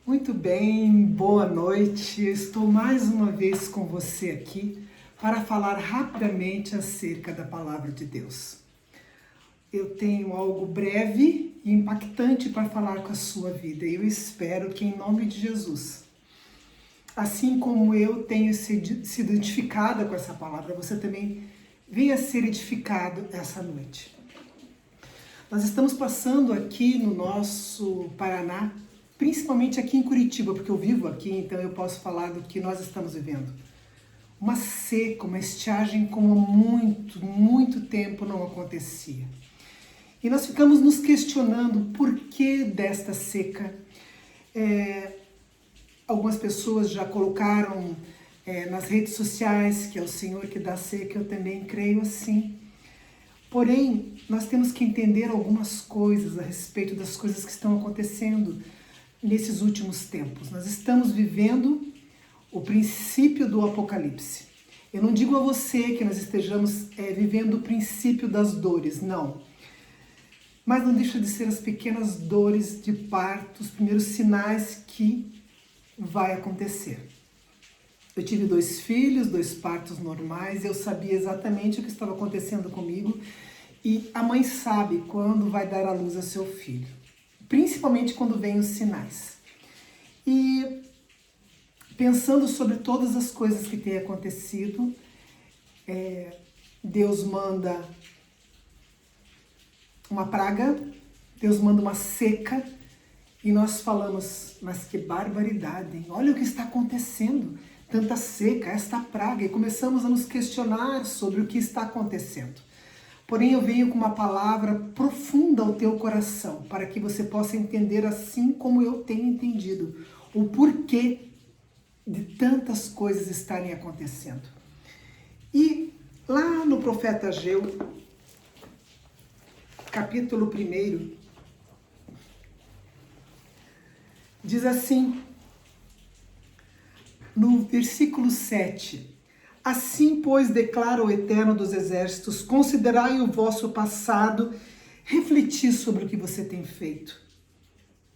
Muito bem, boa noite. Eu estou mais uma vez com você aqui para falar rapidamente acerca da Palavra de Deus. Eu tenho algo breve e impactante para falar com a sua vida e eu espero que, em nome de Jesus, assim como eu tenho sido edificada com essa palavra, você também venha ser edificado essa noite. Nós estamos passando aqui no nosso Paraná, principalmente aqui em Curitiba, porque eu vivo aqui, então eu posso falar do que nós estamos vivendo. Uma seca, uma estiagem como há muito tempo não acontecia. E nós ficamos nos questionando por que desta seca. Algumas pessoas já colocaram nas redes sociais que é o Senhor que dá seca, eu também creio assim. Porém, nós temos que entender algumas coisas a respeito das coisas que estão acontecendo nesses últimos tempos. Nós estamos vivendo o princípio do Apocalipse. Eu não digo a você que nós estejamos vivendo o princípio das dores, não. Mas não deixa de ser as pequenas dores de parto, os primeiros sinais que vai acontecer. Eu tive 2 filhos, 2 partos normais, eu sabia exatamente o que estava acontecendo comigo e a mãe sabe quando vai dar à luz a seu filho, principalmente quando vêm os sinais. E pensando sobre todas as coisas que têm acontecido, Deus manda uma praga, Deus manda uma seca e nós falamos, mas que barbaridade, hein? Olha o que está acontecendo. Tanta seca, esta praga, e começamos a nos questionar sobre o que está acontecendo. Porém, eu venho com uma palavra profunda ao teu coração, para que você possa entender assim como eu tenho entendido, o porquê de tantas coisas estarem acontecendo. E lá no profeta Ageu, capítulo 1, diz assim, no versículo 7, assim, pois, declara o Eterno dos Exércitos, considerai o vosso passado, refleti sobre o que você tem feito.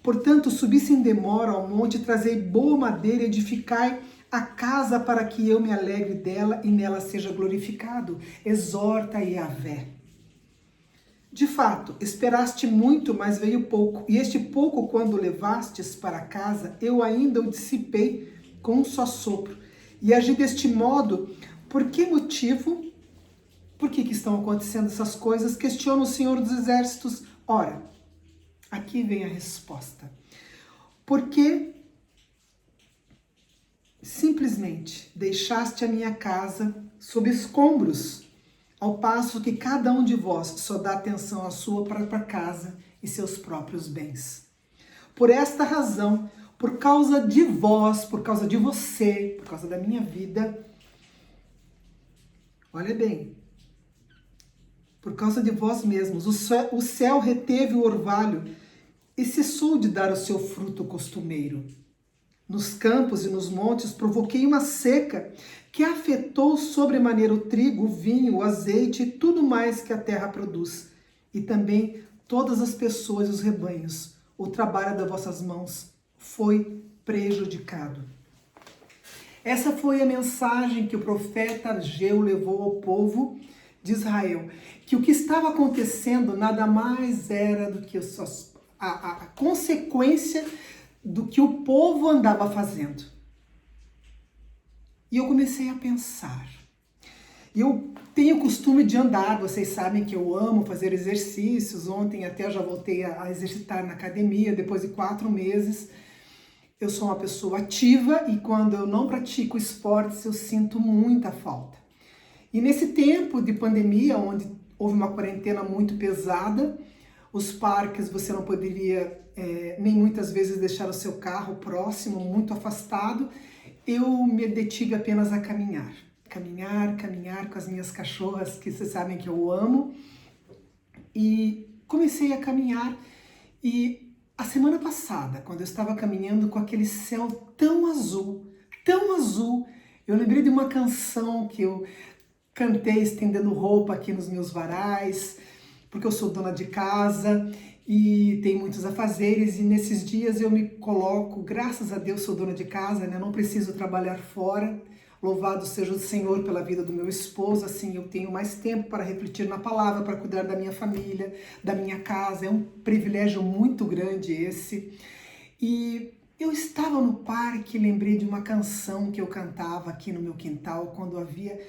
Portanto, subi sem demora ao monte, trazei boa madeira, edificai a casa para que eu me alegre dela e nela seja glorificado. Exorta Yahvé. De fato, esperaste muito, mas veio pouco, e este pouco, quando levastes para casa, eu ainda o dissipei com um só sopro. E agi deste modo, por que motivo? Por que estão acontecendo essas coisas? Questiona o Senhor dos Exércitos. Ora, aqui vem a resposta. Porque simplesmente deixaste a minha casa sob escombros, ao passo que cada um de vós só dá atenção à sua própria casa e seus próprios bens. Por esta razão, por causa de vós, por causa de você, por causa da minha vida, olha bem, por causa de vós mesmos, o céu reteve o orvalho e cessou de dar o seu fruto costumeiro. Nos campos e nos montes provoquei uma seca que afetou sobremaneira o trigo, o vinho, o azeite e tudo mais que a terra produz, e também todas as pessoas e os rebanhos. O trabalho das vossas mãos foi prejudicado. Essa foi a mensagem que o profeta Ageu levou ao povo de Israel, que o que estava acontecendo nada mais era do que a consequência do que o povo andava fazendo. E eu comecei a pensar. Eu tenho o costume de andar, vocês sabem que eu amo fazer exercícios. Ontem até eu já voltei a exercitar na academia, depois de 4 meses. Eu sou uma pessoa ativa e quando eu não pratico esportes eu sinto muita falta. E nesse tempo de pandemia, onde houve uma quarentena muito pesada, os parques você não poderia nem muitas vezes deixar o seu carro próximo, muito afastado, eu me detive apenas a caminhar. Caminhar com as minhas cachorras, que vocês sabem que eu amo. E comecei a caminhar e a semana passada, quando eu estava caminhando com aquele céu tão azul, eu lembrei de uma canção que eu cantei estendendo roupa aqui nos meus varais, porque eu sou dona de casa e tem muitos afazeres, e nesses dias eu me coloco, graças a Deus sou dona de casa, né? Não preciso trabalhar fora. Louvado seja o Senhor pela vida do meu esposo, assim eu tenho mais tempo para refletir na palavra, para cuidar da minha família, da minha casa. É um privilégio muito grande esse. E eu estava no parque e lembrei de uma canção que eu cantava aqui no meu quintal quando havia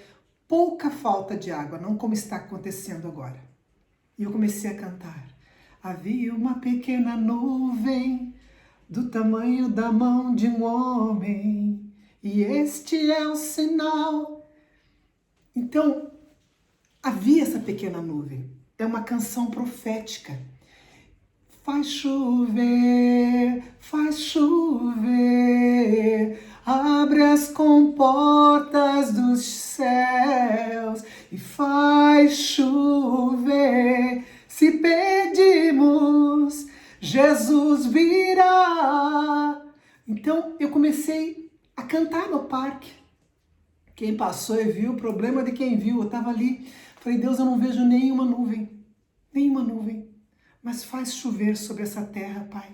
pouca falta de água, não como está acontecendo agora. E eu comecei a cantar. Havia uma pequena nuvem do tamanho da mão de um homem, e este é o sinal. Então, havia essa pequena nuvem. É uma canção profética. Faz chover, abre as comportas dos céus e faz chover. Se pedimos, Jesus virá. Então eu comecei a cantar no parque. Quem passou e viu, o problema de quem viu. Eu estava ali, falei, Deus, eu não vejo nenhuma nuvem, mas faz chover sobre essa terra, Pai.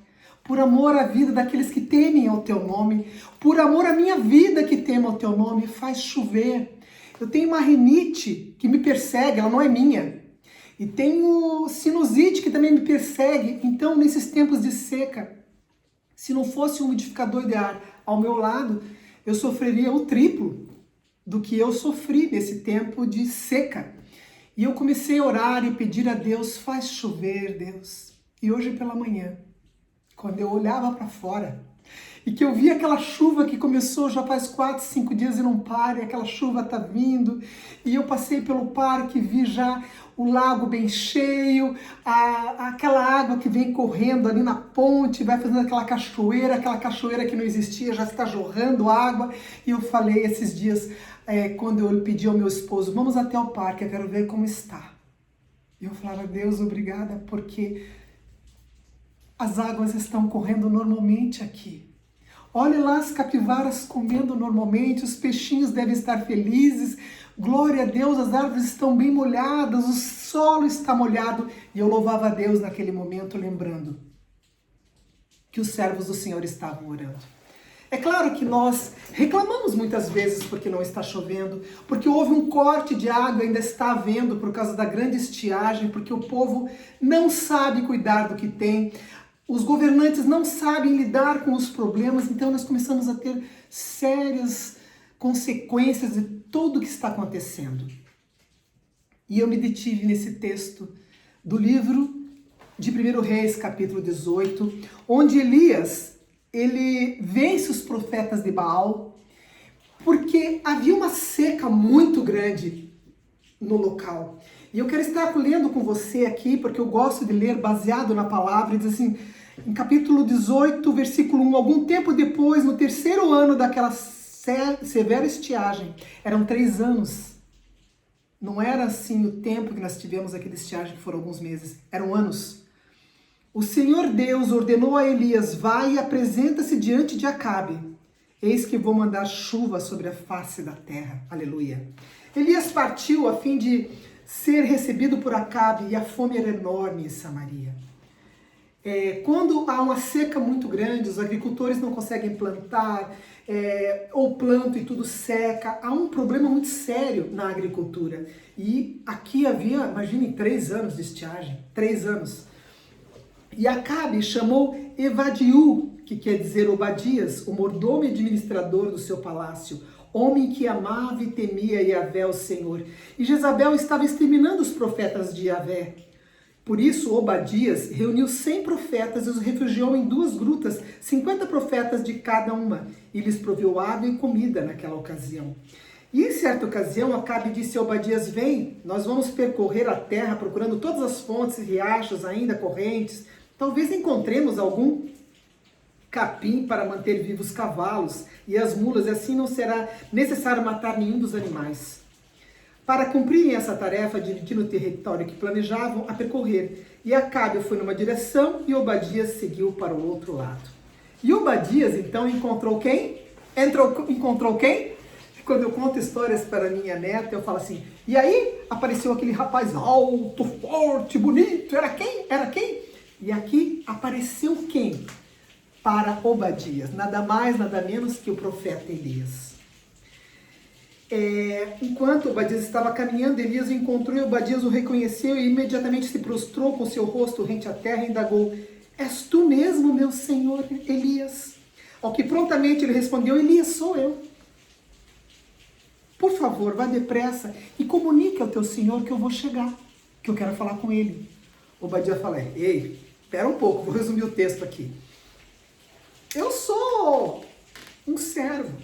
Por amor à vida daqueles que temem ao Teu nome, por amor à minha vida que teme ao Teu nome, faz chover. Eu tenho uma rinite que me persegue, ela não é minha. E tenho sinusite que também me persegue. Então, nesses tempos de seca, se não fosse um umidificador de ar ao meu lado, eu sofreria o triplo do que eu sofri nesse tempo de seca. E eu comecei a orar e pedir a Deus, faz chover, Deus. E hoje pela manhã, quando eu olhava para fora, e que eu vi aquela chuva que começou já faz 4, 5 dias e não para, e aquela chuva tá vindo, e eu passei pelo parque, vi já o lago bem cheio, aquela água que vem correndo ali na ponte, vai fazendo aquela cachoeira que não existia, já está jorrando água, e eu falei esses dias, quando eu pedi ao meu esposo, vamos até o parque, eu quero ver como está. E eu falava, Deus, obrigada, porque as águas estão correndo normalmente aqui. Olhe lá as capivaras comendo normalmente, os peixinhos devem estar felizes. Glória a Deus, as árvores estão bem molhadas, o solo está molhado. E eu louvava a Deus naquele momento, lembrando que os servos do Senhor estavam orando. É claro que nós reclamamos muitas vezes porque não está chovendo, porque houve um corte de água, ainda está havendo por causa da grande estiagem, porque o povo não sabe cuidar do que tem. Os governantes não sabem lidar com os problemas, então nós começamos a ter sérias consequências de tudo o que está acontecendo. E eu me detive nesse texto do livro de 1 Reis, capítulo 18, onde Elias, ele vence os profetas de Baal, porque havia uma seca muito grande no local. E eu quero estar lendo com você aqui, porque eu gosto de ler baseado na palavra, e diz assim, em capítulo 18, versículo 1, algum tempo depois, no 3º ano daquela severa estiagem, eram 3 anos, não era assim o tempo que nós tivemos aqui de estiagem, que foram alguns meses, eram anos. O Senhor Deus ordenou a Elias, vai e apresenta-se diante de Acabe, eis que vou mandar chuva sobre a face da terra, aleluia. Elias partiu a fim de ser recebido por Acabe, e a fome era enorme em Samaria. Quando há uma seca muito grande, os agricultores não conseguem plantar, ou plantam e tudo seca, há um problema muito sério na agricultura. E aqui havia, imaginem, 3 anos de estiagem, 3 anos. E Acabe chamou Evadiú, que quer dizer Obadias, o mordomo e administrador do seu palácio, homem que amava e temia Yahvé, o Senhor. E Jezabel estava exterminando os profetas de Yahvé. Por isso, Obadias reuniu 100 profetas e os refugiou em 2 grutas, 50 profetas de cada uma, e lhes proveu água e comida naquela ocasião. E em certa ocasião, Acabe disse a Obadias, vem, nós vamos percorrer a terra procurando todas as fontes e riachos ainda correntes, talvez encontremos algum capim para manter vivos os cavalos e as mulas, e assim não será necessário matar nenhum dos animais. Para cumprirem essa tarefa, dividindo o território que planejavam a percorrer. E Acabe foi numa direção e Obadias seguiu para o outro lado. E Obadias, então, encontrou quem? Quando eu conto histórias para minha neta, eu falo assim, e aí apareceu aquele rapaz alto, forte, bonito, era quem? Era quem? E aqui apareceu quem? Para Obadias, nada mais, nada menos que o profeta Elias. Enquanto Obadias estava caminhando, Elias o encontrou e Obadias o reconheceu e imediatamente se prostrou com seu rosto rente à terra e indagou, és tu mesmo, meu senhor Elias? Ao que prontamente ele respondeu, Elias, sou eu. Por favor, vá depressa e comunique ao teu senhor que eu vou chegar, que eu quero falar com ele. Obadias fala, ei, espera um pouco, vou resumir o texto aqui. Eu sou um servo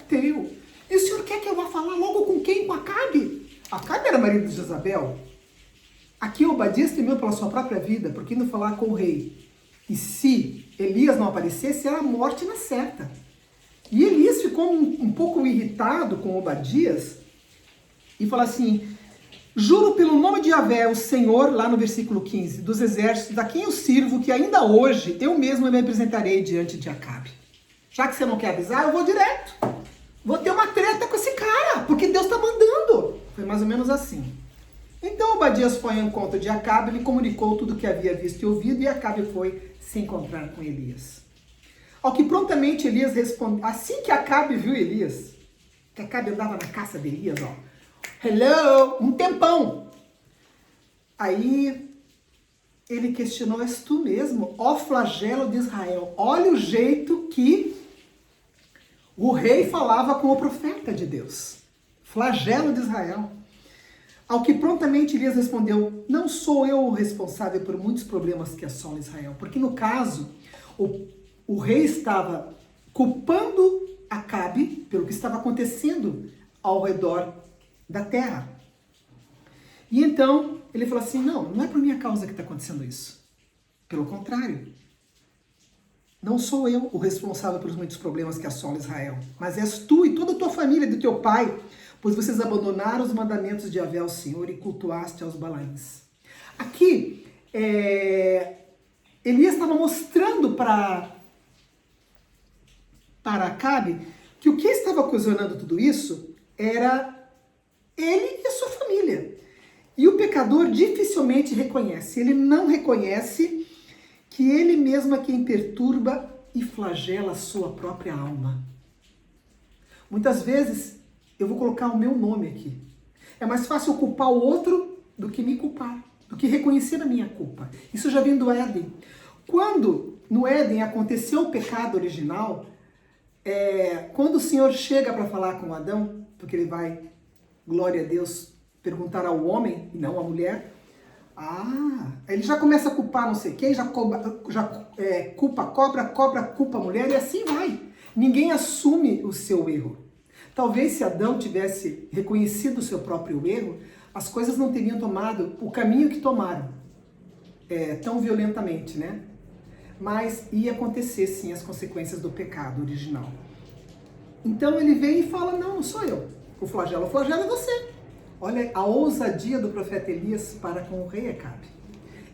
teu. E o senhor quer que eu vá falar logo com quem? Com Acabe? Acabe era marido de Jezabel. Aqui Obadias temeu pela sua própria vida, porque indo falar com o rei. E se Elias não aparecesse, era a morte na certa. E Elias ficou um pouco irritado com Obadias e falou assim, juro pelo nome de Yahvé, o Senhor, lá no versículo 15, dos exércitos, a quem eu sirvo, que ainda hoje eu mesmo me apresentarei diante de Acabe. Já que você não quer avisar, eu vou direto. Vou ter uma treta com esse cara, porque Deus está mandando. Foi mais ou menos assim. Então Obadias foi ao encontro de Acabe, lhe comunicou tudo o que havia visto e ouvido, e Acabe foi se encontrar com Elias. Ao que prontamente Elias respondeu, assim que Acabe viu Elias, que Acabe andava na caça de Elias, ó, hello, um tempão. Aí ele questionou, és tu mesmo, ó flagelo de Israel. Olha o jeito que o rei falava com o profeta de Deus. Flagelo de Israel. Ao que prontamente Elias respondeu, não sou eu o responsável por muitos problemas que assolam Israel. Porque no caso, o rei estava culpando Acabe pelo que estava acontecendo ao redor da terra. E então ele falou assim, não é por minha causa que está acontecendo isso. Pelo contrário. Não sou eu o responsável pelos muitos problemas que assolam Israel, mas és tu e toda a tua família do teu pai, pois vocês abandonaram os mandamentos de Yahvé, o Senhor, e cultuaste aos Balaíns. Aqui, Elias estava mostrando para Acabe que o que estava ocasionando tudo isso era ele e a sua família. E o pecador dificilmente reconhece, ele não reconhece que ele mesmo é quem perturba e flagela a sua própria alma. Muitas vezes eu vou colocar o meu nome aqui. É mais fácil culpar o outro do que me culpar, do que reconhecer a minha culpa. Isso já vem do Éden. Quando no Éden aconteceu o pecado original, quando o Senhor chega para falar com Adão, porque ele vai, glória a Deus, perguntar ao homem e não à mulher, ele já começa a culpar não sei quem, já culpa a cobra culpa a mulher e assim vai. Ninguém assume o seu erro. Talvez se Adão tivesse reconhecido o seu próprio erro, as coisas não teriam tomado o caminho que tomaram, tão violentamente, né? Mas ia acontecer sim as consequências do pecado original. Então ele vem e fala, não sou eu. O flagelo é você. Olha a ousadia do profeta Elias para com o rei Acabe.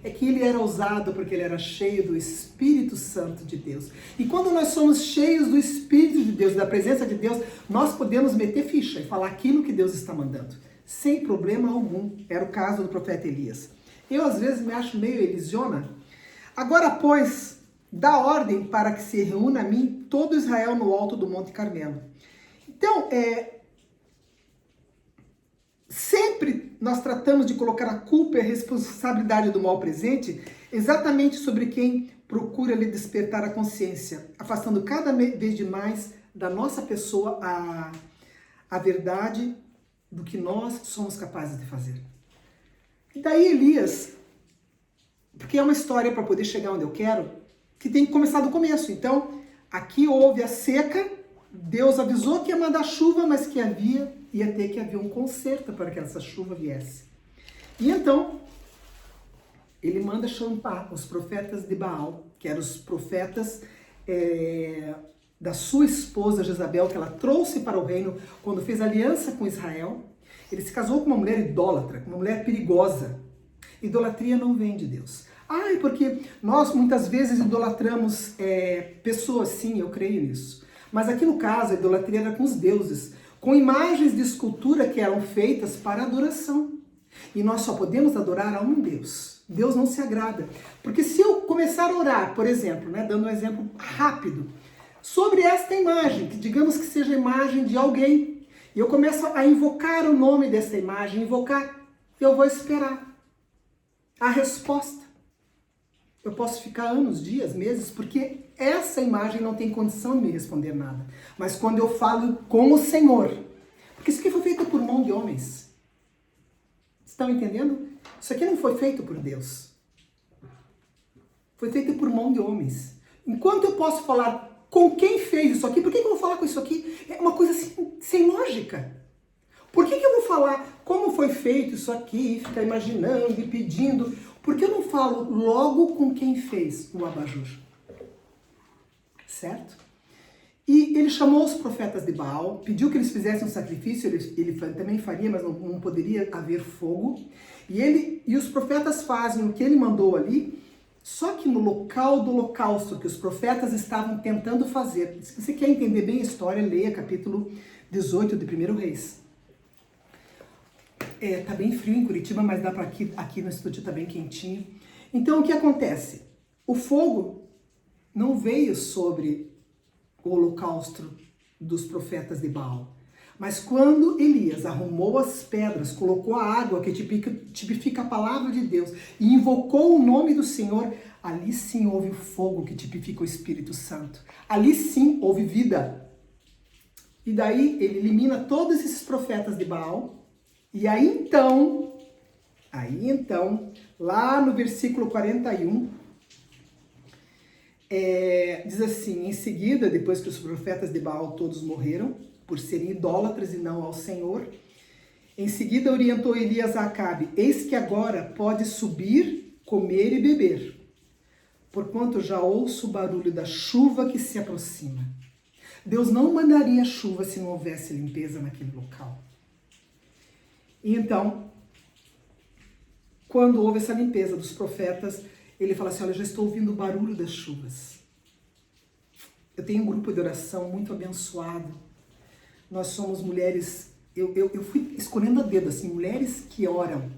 É que ele era ousado porque ele era cheio do Espírito Santo de Deus. E quando nós somos cheios do Espírito de Deus, da presença de Deus, nós podemos meter ficha e falar aquilo que Deus está mandando, sem problema algum. Era o caso do profeta Elias. Eu às vezes me acho meio Elisiona. Agora, pois, dá ordem para que se reúna a mim todo Israel no alto do Monte Carmelo. Então, sempre nós tratamos de colocar a culpa e a responsabilidade do mal presente exatamente sobre quem procura lhe despertar a consciência, afastando cada vez de mais da nossa pessoa a verdade do que nós somos capazes de fazer. E daí Elias, porque é uma história para poder chegar onde eu quero, que tem que começar do começo. Então, aqui houve a seca, Deus avisou que ia mandar chuva, mas que ia ter que haver um conserto para que essa chuva viesse. E então, ele manda chamar os profetas de Baal, que eram os profetas da sua esposa Jezabel, que ela trouxe para o reino quando fez aliança com Israel. Ele se casou com uma mulher idólatra, com uma mulher perigosa. Idolatria não vem de Deus. Porque nós muitas vezes idolatramos pessoas, sim, eu creio nisso. Mas aqui no caso, a idolatria era com os deuses. com imagens de escultura que eram feitas para adoração. E nós só podemos adorar a um Deus. Deus não se agrada. Porque se eu começar a orar, por exemplo, né, dando um exemplo rápido, sobre esta imagem, que digamos que seja a imagem de alguém, e eu começo a invocar o nome dessa imagem, eu vou esperar a resposta. Eu posso ficar anos, dias, meses, porque essa imagem não tem condição de me responder nada. Mas quando eu falo com o Senhor, porque isso aqui foi feito por mão de homens. Estão entendendo? Isso aqui não foi feito por Deus. Foi feito por mão de homens. Enquanto eu posso falar com quem fez isso aqui, por que eu vou falar com isso aqui? É uma coisa assim, sem lógica. Por que eu vou falar como foi feito isso aqui, ficar imaginando e pedindo? Por que eu não falo logo com quem fez o abajur? Certo? E ele chamou os profetas de Baal, pediu que eles fizessem um sacrifício, ele também faria, mas não poderia haver fogo. E os profetas fazem o que ele mandou ali, só que no local do holocausto que os profetas estavam tentando fazer. Se você quer entender bem a história, leia capítulo 18 de 1 Reis. Tá bem frio em Curitiba, mas dá para aqui no estúdio tá bem quentinho. Então o que acontece? O fogo não veio sobre o holocausto dos profetas de Baal. Mas quando Elias arrumou as pedras, colocou a água, que tipifica a palavra de Deus, e invocou o nome do Senhor, ali sim houve o fogo, que tipifica o Espírito Santo. Ali sim houve vida. E daí ele elimina todos esses profetas de Baal. E aí então, lá no versículo 41, diz assim: em seguida, depois que os profetas de Baal todos morreram, por serem idólatras e não ao Senhor, em seguida orientou Elias a Acabe: eis que agora pode subir, comer e beber, porquanto já ouço o barulho da chuva que se aproxima. Deus não mandaria chuva se não houvesse limpeza naquele local. E então, quando houve essa limpeza dos profetas, ele fala assim: olha, eu já estou ouvindo o barulho das chuvas. Eu tenho um grupo de oração muito abençoado. Nós somos mulheres, eu fui escolhendo a dedo, assim, mulheres que oram.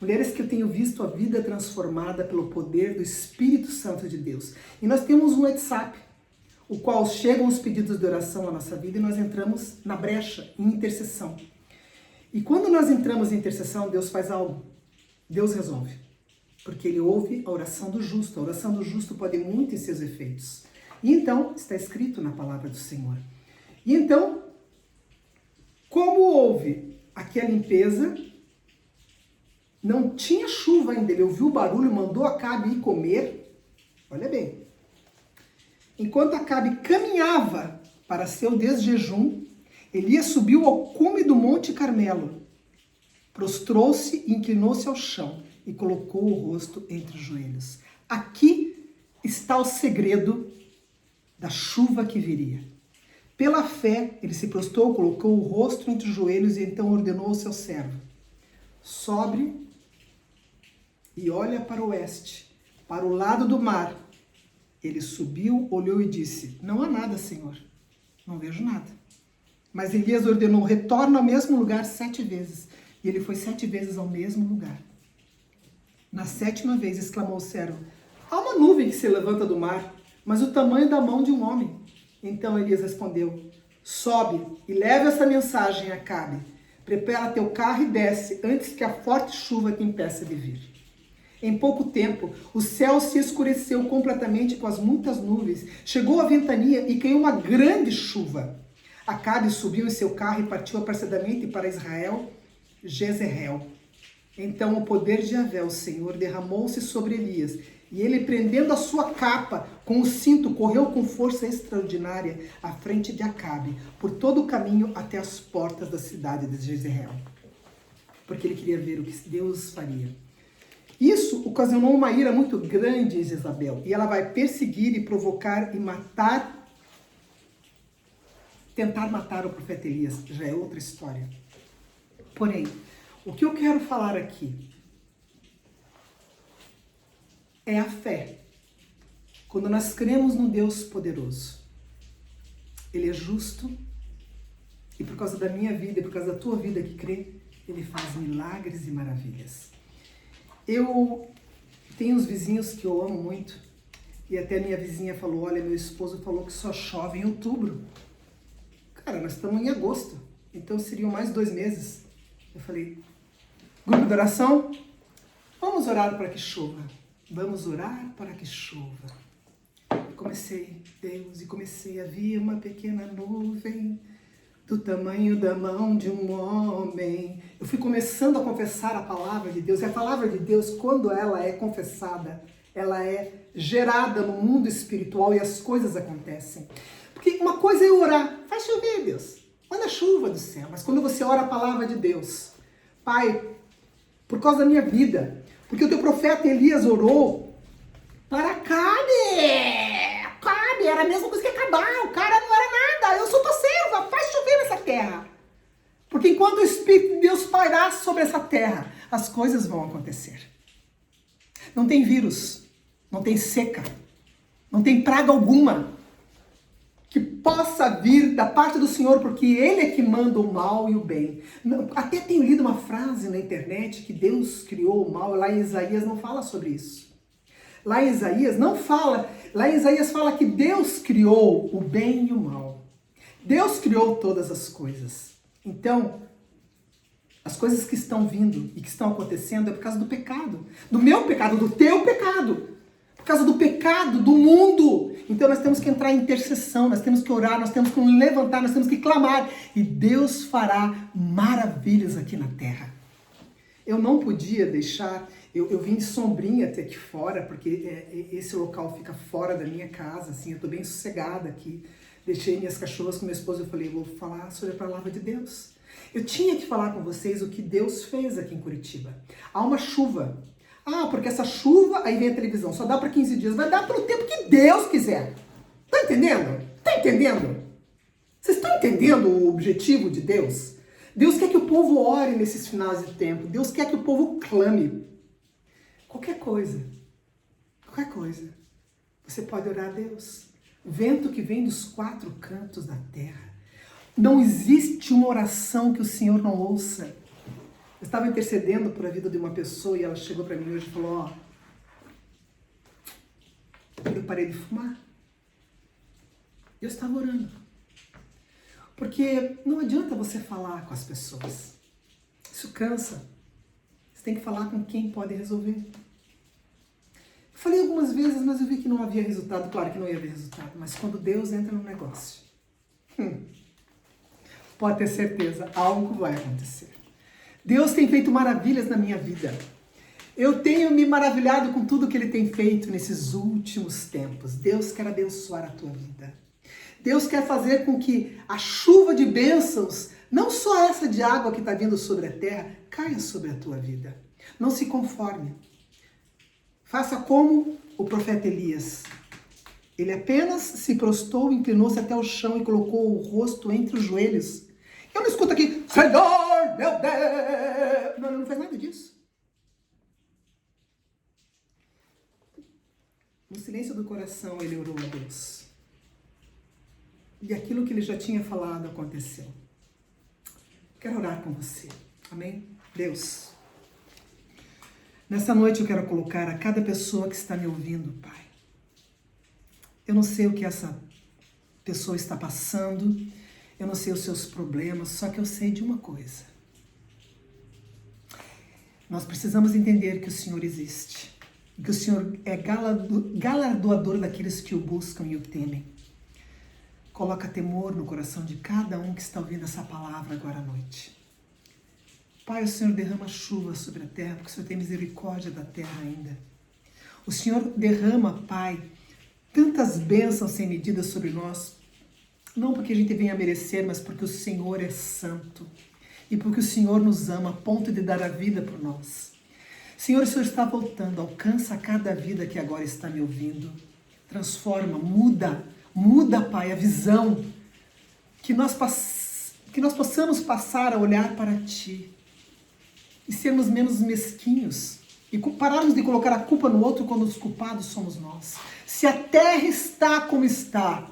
Mulheres que eu tenho visto a vida transformada pelo poder do Espírito Santo de Deus. E nós temos um WhatsApp, o qual chegam os pedidos de oração na nossa vida e nós entramos na brecha, em intercessão. E quando nós entramos em intercessão, Deus faz algo. Deus resolve. Porque Ele ouve a oração do justo. A oração do justo pode muito em seus efeitos. E então, está escrito na palavra do Senhor. E então, como houve aqui a limpeza, não tinha chuva ainda. Ele ouviu o barulho, mandou Acabe ir comer. Olha bem. Enquanto Acabe caminhava para seu desjejum, Elias subiu ao cume do Monte Carmelo, prostrou-se e inclinou-se ao chão e colocou o rosto entre os joelhos. Aqui está o segredo da chuva que viria. Pela fé, ele se prostrou, colocou o rosto entre os joelhos e então ordenou ao seu servo: sobe e olha para o oeste, para o lado do mar. Ele subiu, olhou e disse: não há nada, Senhor. Não vejo nada. Mas Elias ordenou: retorna ao mesmo lugar 7 vezes. E ele foi 7 vezes ao mesmo lugar. Na 7ª vez exclamou o servo: há uma nuvem que se levanta do mar, mas o tamanho da mão de um homem. Então Elias respondeu: sobe e leva essa mensagem a Acabe. Prepara teu carro e desce, antes que a forte chuva te impeça de vir. Em pouco tempo, o céu se escureceu completamente com as muitas nuvens. Chegou a ventania e caiu uma grande chuva. Acabe subiu em seu carro e partiu apressadamente para Israel, Jezreel. Então o poder de Yahvé, o Senhor, derramou-se sobre Elias, e ele, prendendo a sua capa com o cinto, correu com força extraordinária à frente de Acabe, por todo o caminho até as portas da cidade de Jezreel, porque ele queria ver o que Deus faria. Isso ocasionou uma ira muito grande em Jezabel, e ela vai perseguir e provocar e matar, tentar matar o profeta Elias. Já é outra história. Porém, o que eu quero falar aqui é a fé. Quando nós cremos num Deus poderoso, Ele é justo, E por causa da minha vida e por causa da tua vida que crê, Ele faz milagres e maravilhas. Eu tenho uns vizinhos que eu amo muito. E até minha vizinha falou, olha, meu esposo falou que só chove em outubro. Cara, nós estamos em agosto. Então seriam mais 2 meses. Eu falei, grupo de oração, vamos orar para que chova. Vamos orar para que chova. Comecei, Deus, e comecei, havia uma pequena nuvem do tamanho da mão de um homem. Eu fui começando a confessar a palavra de Deus. E a palavra de Deus, quando ela é confessada, ela é gerada no mundo espiritual e as coisas acontecem. Porque uma coisa é orar, faz chover, Deus, manda chuva do céu. Mas quando você ora a palavra de Deus, Pai, por causa da minha vida, porque o teu profeta Elias orou para Cabe, era a mesma coisa que acabar, o cara não era nada, eu sou tua serva, faz chover nessa terra. Porque enquanto o Espírito de Deus pairar sobre essa terra, as coisas vão acontecer. Não tem vírus, não tem seca, não tem praga alguma que possa vir da parte do Senhor, porque Ele é que manda o mal e o bem. Até tenho lido uma frase na internet que Deus criou o mal, lá em Isaías não fala sobre isso. Lá em Isaías não fala, lá em Isaías fala que Deus criou o bem e o mal. Deus criou todas as coisas. Então, as coisas que estão vindo e que estão acontecendo é por causa do pecado. Do meu pecado, do teu pecado. Por causa do pecado do mundo. Então nós temos que entrar em intercessão, nós temos que orar, nós temos que levantar, nós temos que clamar. E Deus fará maravilhas aqui na terra. Eu não podia deixar, eu vim de sombrinha até aqui fora, porque esse local fica fora da minha casa, assim, eu estou bem sossegada aqui. Deixei minhas cachorras com meu esposo, eu falei, vou falar sobre a palavra de Deus. Eu tinha que falar com vocês o que Deus fez aqui em Curitiba. Há uma chuva. Ah, porque essa chuva, aí vem a televisão, só dá para 15 dias. Vai dar pelo tempo que Deus quiser. Tá entendendo? Tá entendendo? Vocês estão entendendo o objetivo de Deus? Deus quer que o povo ore nesses finais de tempo. Deus quer que o povo clame. Qualquer coisa. Você pode orar a Deus. Vento que vem dos 4 cantos da terra. Não existe uma oração que o Senhor não ouça. Eu estava intercedendo por a vida de uma pessoa e ela chegou para mim hoje e falou, ó, eu parei de fumar. Eu estava orando. Porque não adianta você falar com as pessoas. Isso cansa. Você tem que falar com quem pode resolver. Eu falei algumas vezes, mas eu vi que não havia resultado. Claro que não ia haver resultado, mas quando Deus entra no negócio, pode ter certeza, algo vai acontecer. Deus tem feito maravilhas na minha vida. Eu tenho me maravilhado com tudo que Ele tem feito nesses últimos tempos. Deus quer abençoar a tua vida. Deus quer fazer com que a chuva de bênçãos, não só essa de água que está vindo sobre a terra, caia sobre a tua vida. Não se conforme. Faça como o profeta Elias. Ele apenas se prostrou, inclinou-se até o chão e colocou o rosto entre os joelhos. Eu não escuto aqui, Senhor, meu Deus. Não, ele não fez nada disso. No silêncio do coração, ele orou a Deus. E aquilo que ele já tinha falado aconteceu. Quero orar com você. Amém? Deus, nessa noite eu quero colocar a cada pessoa que está me ouvindo, Pai. Eu não sei o que essa pessoa está passando, eu não sei os seus problemas, só que eu sei de uma coisa. Nós precisamos entender que o Senhor existe, que o Senhor é galardoador daqueles que o buscam e o temem. Coloca temor no coração de cada um que está ouvindo essa palavra agora à noite. Pai, o Senhor derrama chuva sobre a terra, porque o Senhor tem misericórdia da terra ainda. O Senhor derrama, Pai, tantas bênçãos sem medida sobre nós, não porque a gente venha merecer, mas porque o Senhor é santo e porque o Senhor nos ama a ponto de dar a vida por nós. Senhor, o Senhor está voltando, alcança cada vida que agora está me ouvindo, transforma, muda, Pai, a visão, que nós possamos passar a olhar para Ti e sermos menos mesquinhos e pararmos de colocar a culpa no outro quando os culpados somos nós. Se a terra está como está,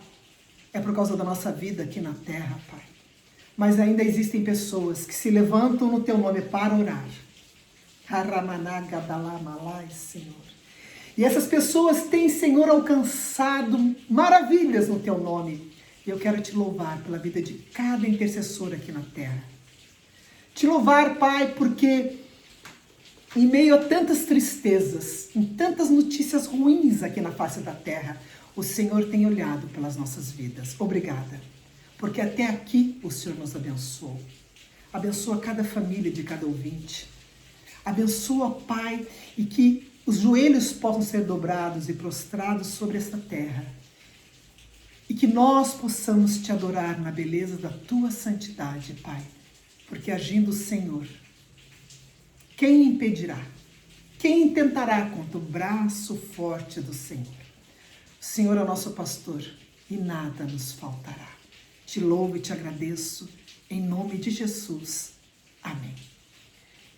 é por causa da nossa vida aqui na terra, Pai. mas ainda existem pessoas que se levantam no teu nome para orar. Senhor. E essas pessoas têm, Senhor, alcançado maravilhas no teu nome. E eu quero te louvar pela vida de cada intercessor aqui na terra. Te louvar, Pai, porque em meio a tantas tristezas, em tantas notícias ruins aqui na face da terra, o Senhor tem olhado pelas nossas vidas. Obrigada, porque até aqui o Senhor nos abençoou. Abençoa cada família de cada ouvinte. Abençoa, Pai, e que os joelhos possam ser dobrados e prostrados sobre esta terra. E que nós possamos te adorar na beleza da tua santidade, Pai. Porque agindo o Senhor, quem impedirá? Quem tentará contra o braço forte do Senhor? O Senhor é o nosso pastor e nada nos faltará. Te louvo e te agradeço em nome de Jesus. Amém.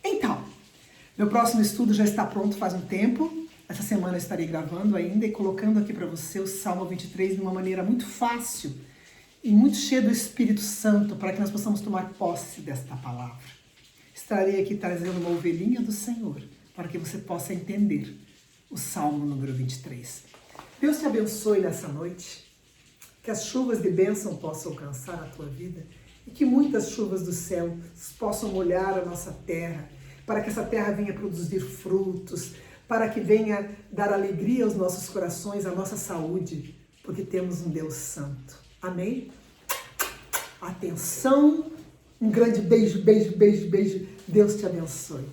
Então, meu próximo estudo já está pronto faz um tempo. Essa semana eu estarei gravando ainda e colocando aqui para você o Salmo 23 de uma maneira muito fácil e muito cheia do Espírito Santo para que nós possamos tomar posse desta palavra. Estarei aqui trazendo uma ovelhinha do Senhor para que você possa entender o Salmo número 23. Deus te abençoe nessa noite, que as chuvas de bênção possam alcançar a tua vida e que muitas chuvas do céu possam molhar a nossa terra, para que essa terra venha produzir frutos, para que venha dar alegria aos nossos corações, à nossa saúde, porque temos um Deus santo. Amém? Atenção, um grande beijo, beijo, beijo, beijo. Deus te abençoe.